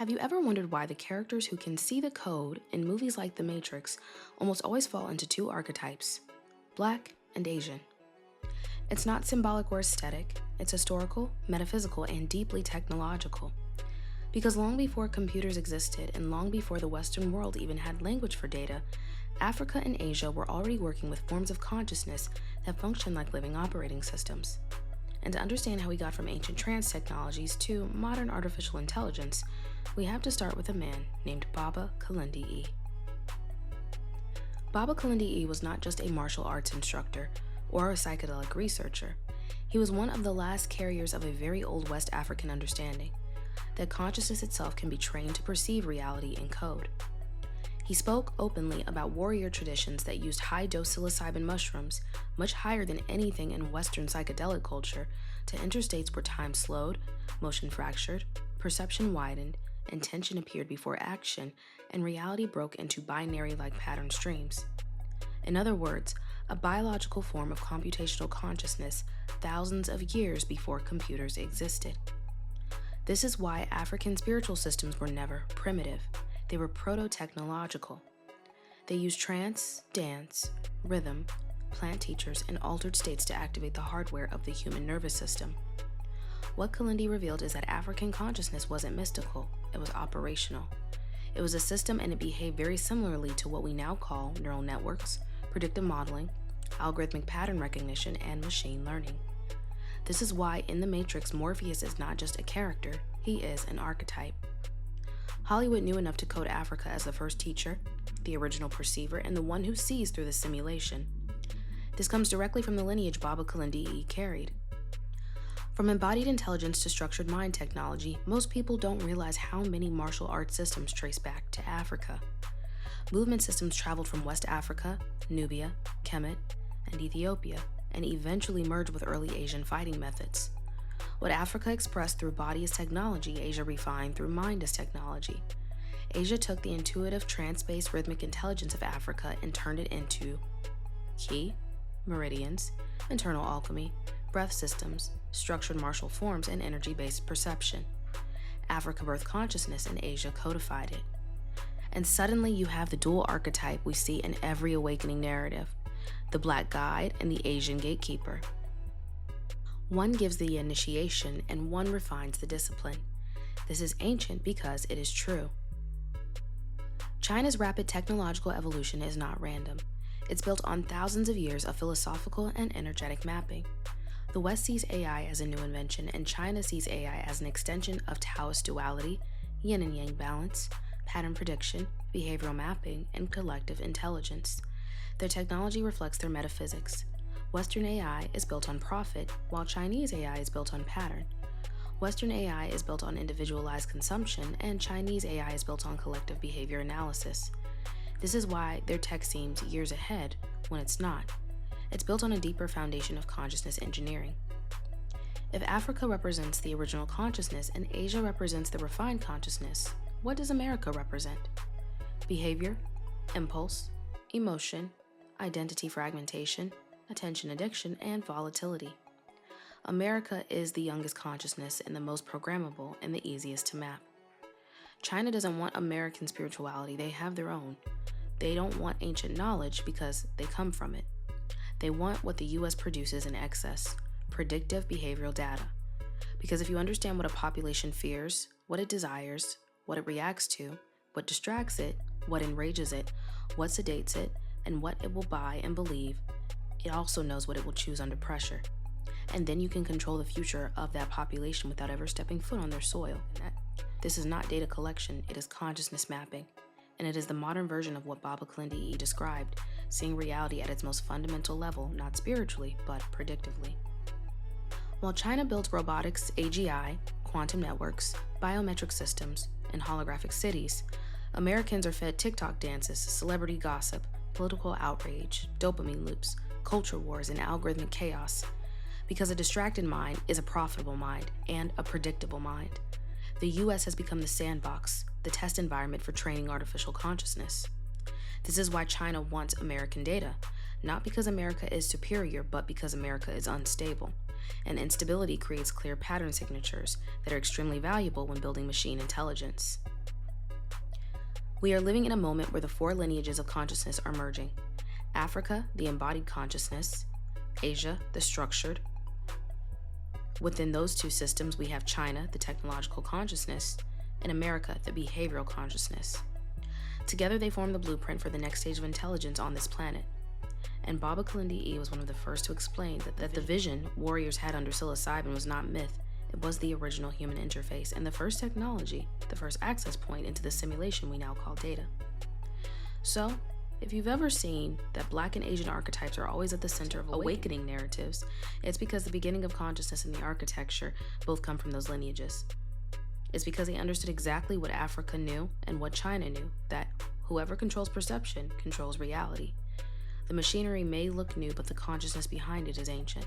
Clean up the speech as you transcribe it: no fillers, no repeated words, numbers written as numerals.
Have you ever wondered why the characters who can see the code in movies like The Matrix almost always fall into two archetypes, Black and Asian? It's not symbolic or aesthetic, it's historical, metaphysical, and deeply technological. Because long before computers existed and long before the Western world even had language for data, Africa and Asia were already working with forms of consciousness that functioned like living operating systems. And to understand how we got from ancient trance technologies to modern artificial intelligence, we have to start with a man named Baba Kalindi-E. Baba Kalindi-E was not just a martial arts instructor or a psychedelic researcher. He was one of the last carriers of a very old West African understanding that consciousness itself can be trained to perceive reality in code. He spoke openly about warrior traditions that used high-dose psilocybin mushrooms, much higher than anything in Western psychedelic culture, to enter states where time slowed, motion fractured, perception widened, intention appeared before action, and reality broke into binary-like pattern streams. In other words, a biological form of computational consciousness thousands of years before computers existed. This is why African spiritual systems were never primitive. They were proto-technological. They used trance, dance, rhythm, plant teachers, and altered states to activate the hardware of the human nervous system. What Kalindi revealed is that African consciousness wasn't mystical, it was operational. It was a system and it behaved very similarly to what we now call neural networks, predictive modeling, algorithmic pattern recognition, and machine learning. This is why in The Matrix, Morpheus is not just a character, he is an archetype. Hollywood knew enough to code Africa as the first teacher, the original perceiver, and the one who sees through the simulation. This comes directly from the lineage Baba Kalindi-E carried. From embodied intelligence to structured mind technology, most people don't realize how many martial arts systems trace back to Africa. Movement systems traveled from West Africa, Nubia, Kemet, and Ethiopia, and eventually merged with early Asian fighting methods. What Africa expressed through body as technology, Asia refined through mind as technology. Asia took the intuitive, trance-based rhythmic intelligence of Africa and turned it into ki, meridians, internal alchemy, breath systems, structured martial forms, and energy-based perception. Africa birthed consciousness and Asia codified it. And suddenly you have the dual archetype we see in every awakening narrative, the Black guide and the Asian gatekeeper. One gives the initiation and one refines the discipline. This is ancient because it is true. China's rapid technological evolution is not random. It's built on thousands of years of philosophical and energetic mapping. The West sees AI as a new invention, and China sees AI as an extension of Taoist duality, yin and yang balance, pattern prediction, behavioral mapping, and collective intelligence. Their technology reflects their metaphysics. Western AI is built on profit, while Chinese AI is built on pattern. Western AI is built on individualized consumption, and Chinese AI is built on collective behavior analysis. This is why their tech seems years ahead when it's not. It's built on a deeper foundation of consciousness engineering. If Africa represents the original consciousness and Asia represents the refined consciousness, what does America represent? Behavior, impulse, emotion, identity fragmentation, attention addiction, and volatility. America is the youngest consciousness and the most programmable and the easiest to map. China doesn't want American spirituality, they have their own. They don't want ancient knowledge because they come from it. They want what the US produces in excess, predictive behavioral data. Because if you understand what a population fears, what it desires, what it reacts to, what distracts it, what enrages it, what sedates it, and what it will buy and believe, it also knows what it will choose under pressure. And then you can control the future of that population without ever stepping foot on their soil. This is not data collection, it is consciousness mapping. And it is the modern version of what Baba Kalindi-E described, seeing reality at its most fundamental level, not spiritually, but predictively. While China built robotics, AGI, quantum networks, biometric systems, and holographic cities, Americans are fed TikTok dances, celebrity gossip, political outrage, dopamine loops, culture wars, and algorithmic chaos. Because a distracted mind is a profitable mind and a predictable mind. The US has become the sandbox, the test environment for training artificial consciousness. This is why China wants American data, not because America is superior, but because America is unstable. And instability creates clear pattern signatures that are extremely valuable when building machine intelligence. We are living in a moment where the four lineages of consciousness are merging. Africa, the embodied consciousness. Asia, the structured. Within those two systems, we have China, the technological consciousness, and America, the behavioral consciousness. Together, they form the blueprint for the next stage of intelligence on this planet. And Baba Kalindi was one of the first to explain that the vision warriors had under psilocybin was not myth, it was the original human interface and the first technology, the first access point into the simulation we now call data. So, if you've ever seen that Black and Asian archetypes are always at the center of awakening narratives, it's because the beginning of consciousness and the architecture both come from those lineages. It's because they understood exactly what Africa knew and what China knew, that whoever controls perception controls reality. The machinery may look new, but the consciousness behind it is ancient.